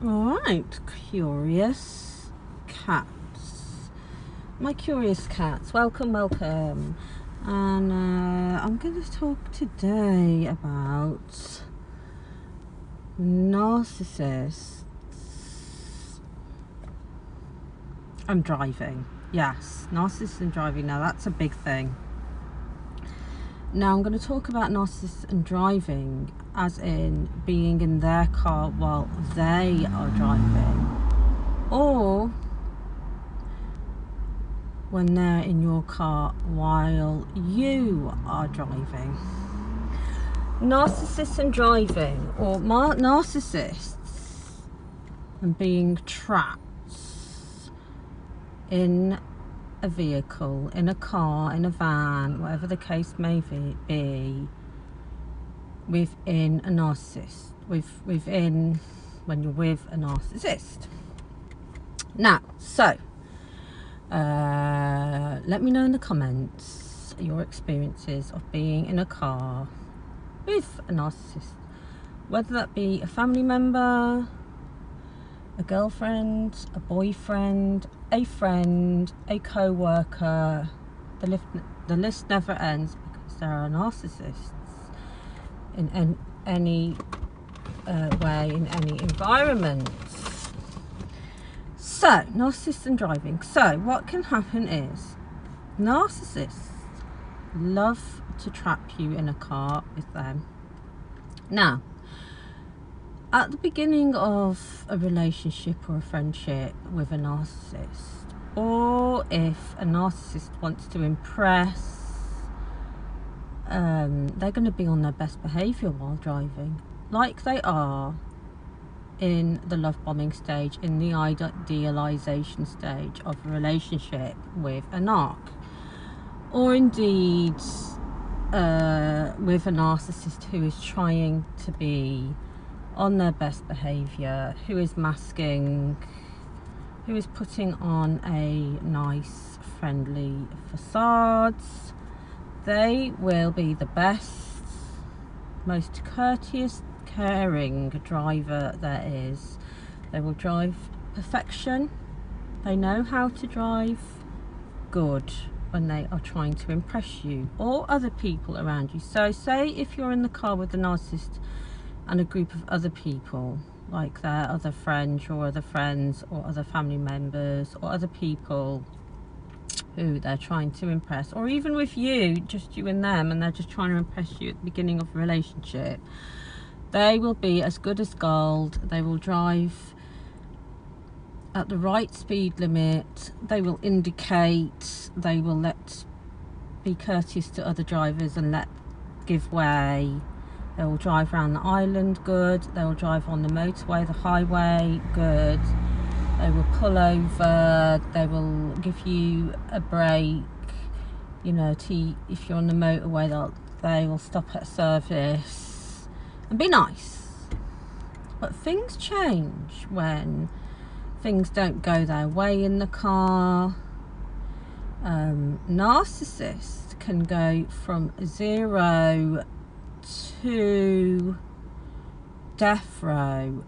Alright, curious cats. My curious cats, welcome. And I'm going to talk today about narcissists and driving. Yes, narcissists and driving. Now that's a big thing. Now I'm going to talk about narcissists and driving as in being in their car while they are driving, or when they're in your car while you are driving. Narcissists and driving, or narcissists and being trapped in a vehicle, in a car, in a van, whatever the case may be, within a narcissist, within when you're with a narcissist. Now, so let me know in the comments your experiences of being in a car with a narcissist, whether that be a family member, a girlfriend, a boyfriend, a friend, a co-worker. The list never ends, because there are narcissists in any way, in any environment. So, narcissists and driving. So, what can happen is narcissists love to trap you in a car with them. Now, at the beginning of a relationship or a friendship with a narcissist, or if a narcissist wants to impress, they're going to be on their best behaviour while driving, like they are in the love bombing stage, in the idealisation stage of a relationship with a narc, or indeed with a narcissist who is trying to be on their best behaviour, who is masking, who is putting on a nice friendly facade. They will be the best, most courteous, caring driver there is. They will drive perfection. They know how to drive good when they are trying to impress you or other people around you. So say if you're in the car with the narcissist and a group of other people, like their other friends or other friends or other family members or other people who they're trying to impress, or even with you, just you and them, and they're just trying to impress you at the beginning of a relationship, they will be as good as gold. They will drive at the right speed limit. They will indicate. They will be courteous to other drivers and give way. They will drive around the island good. They will drive on the motorway, the highway good. They will pull over. They will give you a break. You know, if you're on the motorway, they will stop at service and be nice. But things change when things don't go their way in the car. Narcissists can go from 0 to death row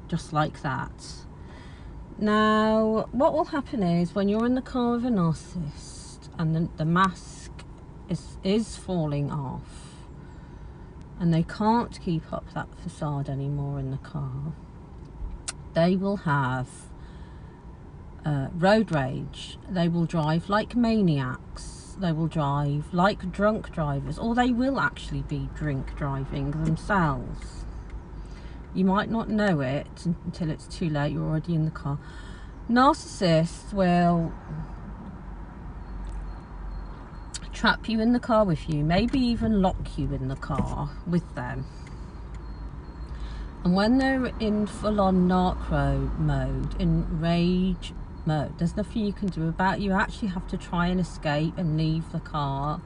just like that. Now, what will happen is when you're in the car with a narcissist and the mask is falling off and they can't keep up that facade anymore in the car, they will have road rage. They will drive like maniacs. They will drive like drunk drivers, or they will actually be drink driving themselves. You might not know it until it's too late. You're already in the car. Narcissists will trap you in the car with you, maybe even lock you in the car with them. And when they're in full-on narco mode, in rage mode, there's nothing you can do about it. You actually have to try and escape and leave the car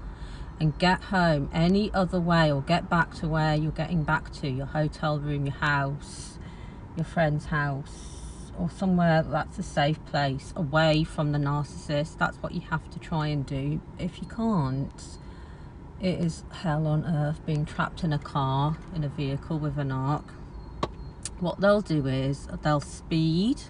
and get home any other way, or get back to where you're getting back to, your hotel room, your house, your friend's house, or somewhere that's a safe place away from the narcissist. That's what you have to try and do. If you can't, It is hell on earth being trapped in a car, in a vehicle with a narc. What they'll do is they'll speed,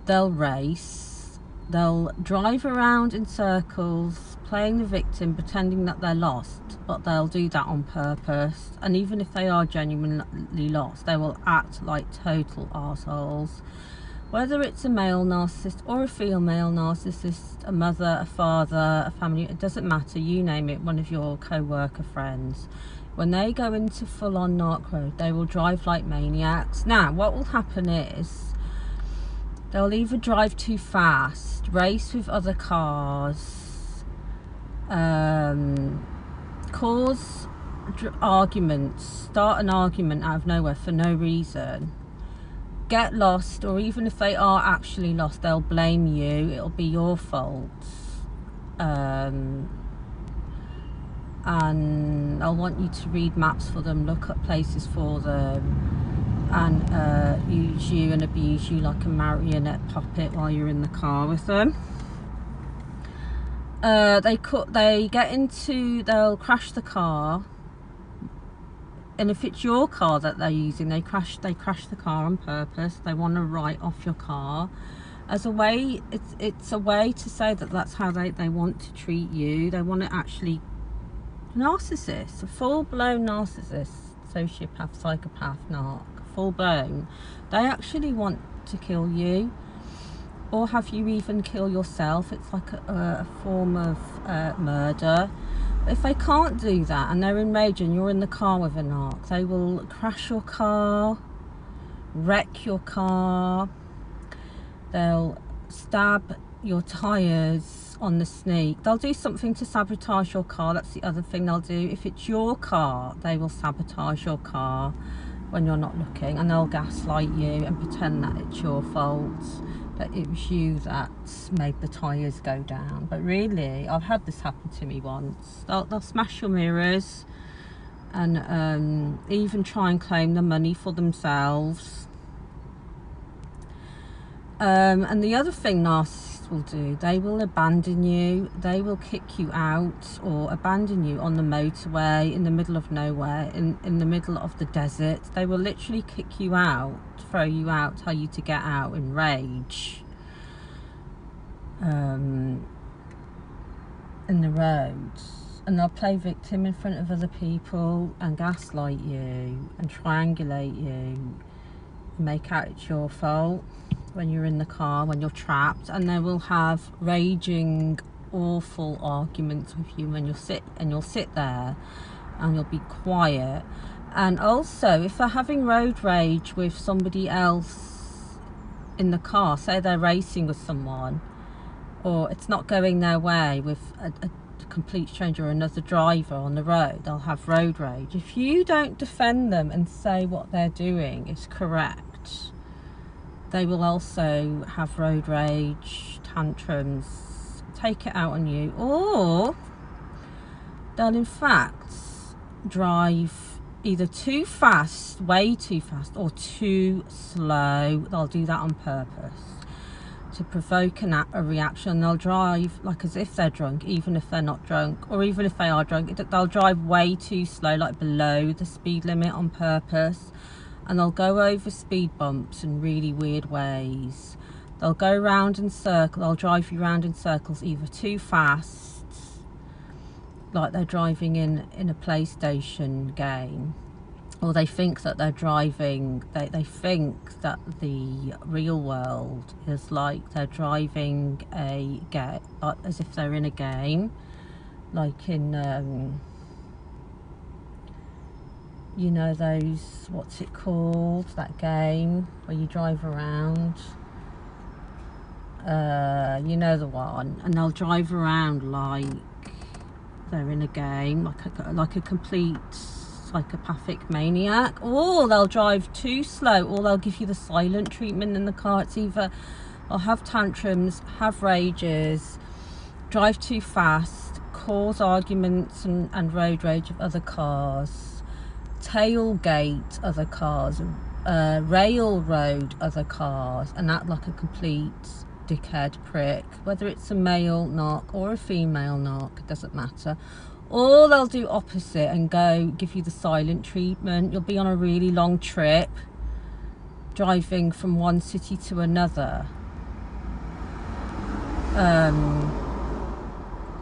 they'll race, they'll drive around in circles, playing the victim, pretending that they're lost, but they'll do that on purpose. And even if they are genuinely lost, they will act like total arseholes. Whether it's a male narcissist or a female narcissist, a mother, a father, a family, it doesn't matter, you name it, one of your co-worker friends. When they go into full-on narc mode, they will drive like maniacs. Now, what will happen is they'll either drive too fast, race with other cars, cause arguments, start an argument out of nowhere for no reason, get lost, or even if they are actually lost, they'll blame you. It'll be your fault. And I'll want you to read maps for them, look up places for them, and use you and abuse you like a marionette puppet while you're in the car with them. They'll crash the car, and if it's your car that they're using, they crash the car on purpose. They want to write off your car as a way, it's a way to say that that's how they want to treat you. They want to actually, narcissist, a full-blown narcissist, sociopath, psychopath, narc, full-blown, they actually want to kill you, or have you even kill yourself. It's like a form of murder. If they can't do that and they're enraged and you're in the car with a narc, they will crash your car, wreck your car, they'll stab your tyres on the sneak, they'll do something to sabotage your car. That's the other thing they'll do. If it's your car, they will sabotage your car when you're not looking, and they'll gaslight you and pretend that it's your fault, that it was you that made the tyres go down. But really, I've had this happen to me once. They'll smash your mirrors and even try and claim the money for themselves. And the other thing narcissists will do, they will abandon you. They will kick you out or abandon you on the motorway, in the middle of nowhere, in the middle of the desert. They will literally kick you out, throw you out, tell you to get out in rage, in the roads. And they'll play victim in front of other people and gaslight you and triangulate you, make out it's your fault when you're in the car, when you're trapped. And they will have raging, awful arguments with you when you'll sit there and you'll be quiet. And also, if they're having road rage with somebody else in the car, say they're racing with someone, or it's not going their way with a complete stranger or another driver on the road, they'll have road rage. If you don't defend them and say what they're doing is correct, they will also have road rage, tantrums, take it out on you, or they'll in fact drive either too fast, way too fast, or too slow. They'll do that on purpose to provoke a reaction. They'll drive like as if they're drunk, even if they're not drunk, or even if they are drunk, they'll drive way too slow, like below the speed limit on purpose. And they'll go over speed bumps in really weird ways. They'll go round in circles, they'll drive you round in circles, either too fast, like they're driving in a PlayStation game, or they think that they're driving, they think that the real world is like they're driving a game, like as if they're in a game, like in you know those, what's it called, that game where you drive around, you know the one, and they'll drive around like they're in a game, like a complete psychopathic maniac. Or they'll drive too slow, or they'll give you the silent treatment in the car. It's either they'll have tantrums, have rages, drive too fast, cause arguments and road rage of other cars, tailgate other cars, railroad other cars, and act like a complete dickhead prick. Whether it's a male narc or a female narc, it doesn't matter. Or they'll do opposite and go give you the silent treatment. You'll be on a really long trip, driving from one city to another,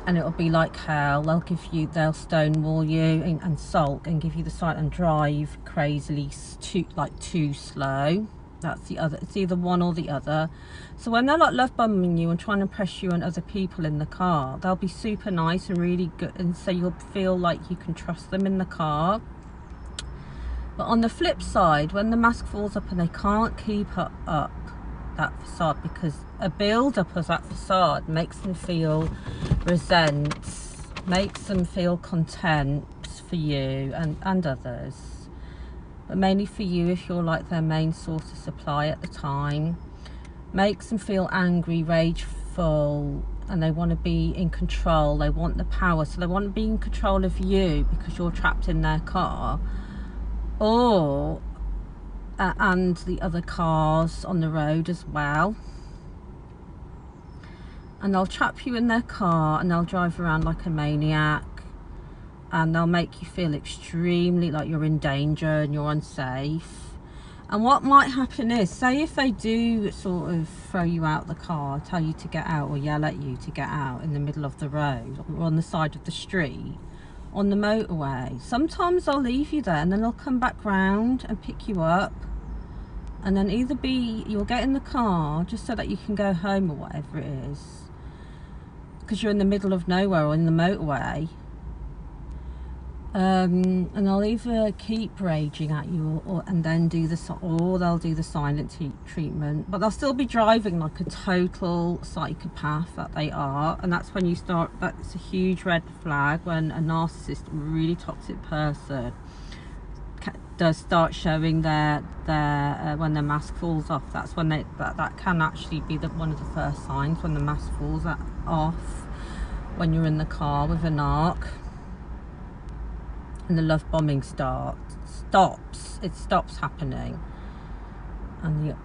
and it'll be like hell. They'll stonewall you and sulk and give you the silent and drive crazily too slow. That's the other. It's either one or the other. So when they're like love bombing you and trying to impress you and other people in the car, they'll be super nice and really good, and so you'll feel like you can trust them in the car. But on the flip side, when the mask falls up and they can't keep up that facade, because a build-up of that facade makes them feel makes them feel contempt for you and others. But mainly for you, if you're like their main source of supply at the time. Makes them feel angry, rageful, and they want to be in control. They want the power, so they want to be in control of you because you're trapped in their car, or and the other cars on the road as well. And they'll trap you in their car and they'll drive around like a maniac, and they'll make you feel extremely like you're in danger and you're unsafe. And what might happen is, say if they do sort of throw you out the car, tell you to get out, or yell at you to get out in the middle of the road or on the side of the street, on the motorway, sometimes they'll leave you there and then they'll come back round and pick you up, and then you'll get in the car just so that you can go home or whatever it is, because you're in the middle of nowhere or in the motorway. And they'll either keep raging at you and then they'll do the silent treatment, but they'll still be driving like a total psychopath that they are. And that's when that's a huge red flag, when a narcissist, really toxic person does start showing their when the mask falls off. That's when that can actually be one of the first signs, when the mask falls off when you're in the car with a narc. And the love bombing stops. It stops happening, and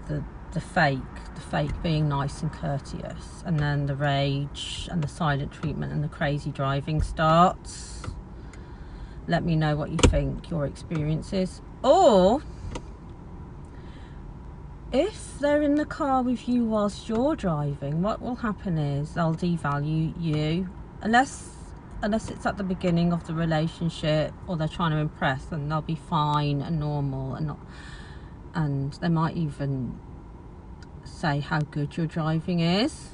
the fake being nice and courteous, and then the rage and the silent treatment and the crazy driving starts. Let me know what you think your experience is. Or if they're in the car with you whilst you're driving, what will happen is they'll devalue you, unless it's at the beginning of the relationship or they're trying to impress, then they'll be fine and normal, and they might even say how good your driving is.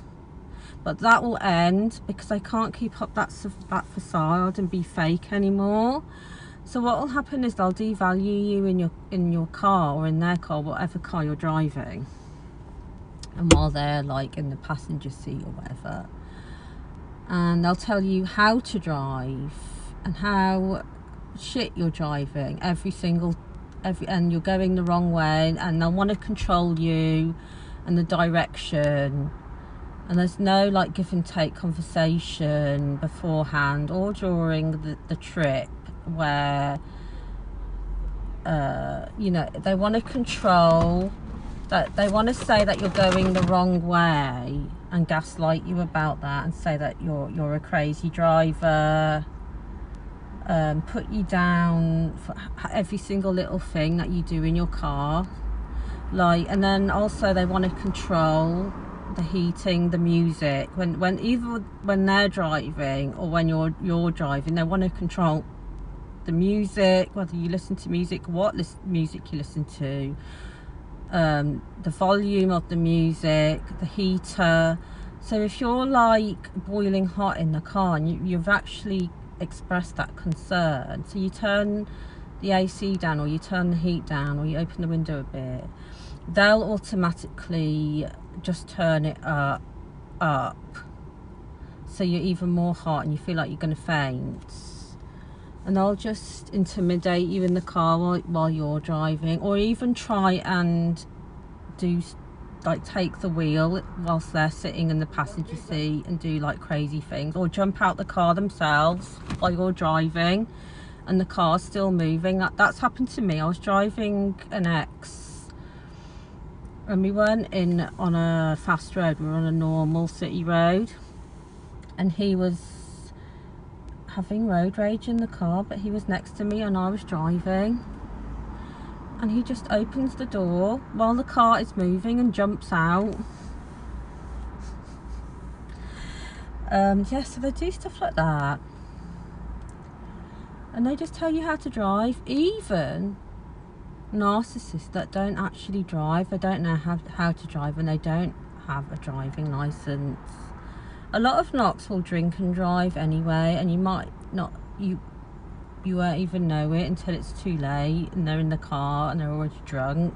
But that will end because they can't keep up that facade and be fake anymore. So what will happen is they'll devalue you in your car or in their car, whatever car you're driving, and while they're like in the passenger seat or whatever. And they'll tell you how to drive and how shit you're driving and you're going the wrong way, and they'll want to control you and the direction. And there's no like give and take conversation beforehand or during the trip where they want to control, that they want to say that you're going the wrong way and gaslight you about that, and say that you're a crazy driver, put you down for every single little thing that you do in your car, and then also they want to control the heating, the music, when they're driving or when you're driving. They want to control the music, whether you listen to music, what music you listen to, the volume of the music, the heater. So if you're like boiling hot in the car and you've actually expressed that concern, so you turn the AC down, or you turn the heat down, or you open the window a bit, they'll automatically just turn it up so you're even more hot and you feel like you're going to faint. And they'll just intimidate you in the car while you're driving, or even try and take the wheel whilst they're sitting in the passenger seat and do like crazy things, or jump out the car themselves while you're driving and the car's still moving. That's happened to me. I was driving an ex and we weren't on a fast road, we were on a normal city road, and he was having road rage in the car, but he was next to me and I was driving, and he just opens the door while the car is moving and jumps out. Yeah, so they do stuff like that, and they just tell you how to drive. Even narcissists that don't actually drive, they don't know how to drive, and they don't have a driving license. A lot of narcs will drink and drive anyway, and you might not, you won't even know it until it's too late and they're in the car and they're already drunk.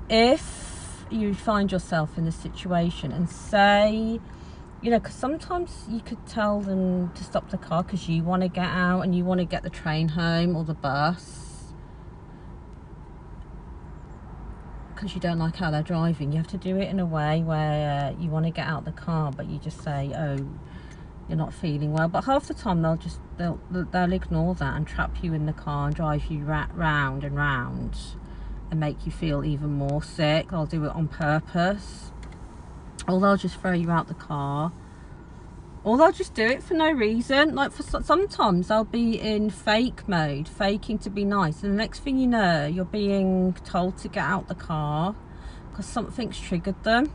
If you find yourself in this situation and say, you know, because sometimes you could tell them to stop the car because you want to get out and you want to get the train home or the bus, because you don't like how they're driving. You have to do it in a way where you want to get out the car, but you just say, oh, you're not feeling well. But half the time they'll ignore that and trap you in the car and drive you round and round and make you feel even more sick. They'll do it on purpose, or they'll just throw you out the car, or they'll just do it for no reason. Like, sometimes they'll be in fake mode, faking to be nice, and the next thing you know, you're being told to get out the car because something's triggered them.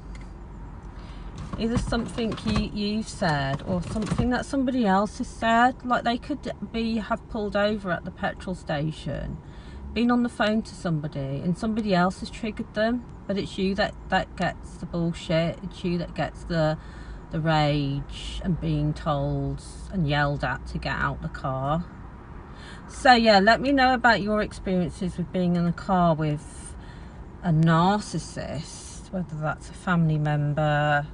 Either something you've said or something that somebody else has said. Like, they could have pulled over at the petrol station, been on the phone to somebody, and somebody else has triggered them, but it's you that gets the bullshit. It's you that gets the rage and being told and yelled at to get out the car. So yeah, let me know about your experiences with being in a car with a narcissist, whether that's a family member,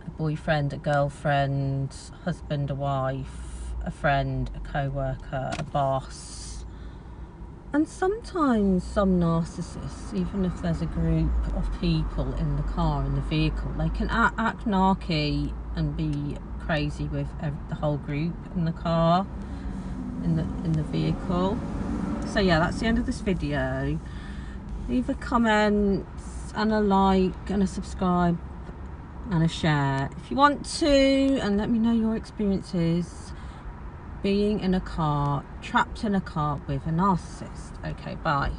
a boyfriend, a girlfriend, husband, a wife, a friend, a co-worker, a boss. And sometimes some narcissists, even if there's a group of people in the car, in the vehicle, they can act narky and be crazy with the whole group in the car, in the vehicle. So yeah, that's the end of this video. Leave a comment and a like and a subscribe and a share if you want to, and let me know your experiences being in a car, trapped in a car with a narcissist. Okay, bye.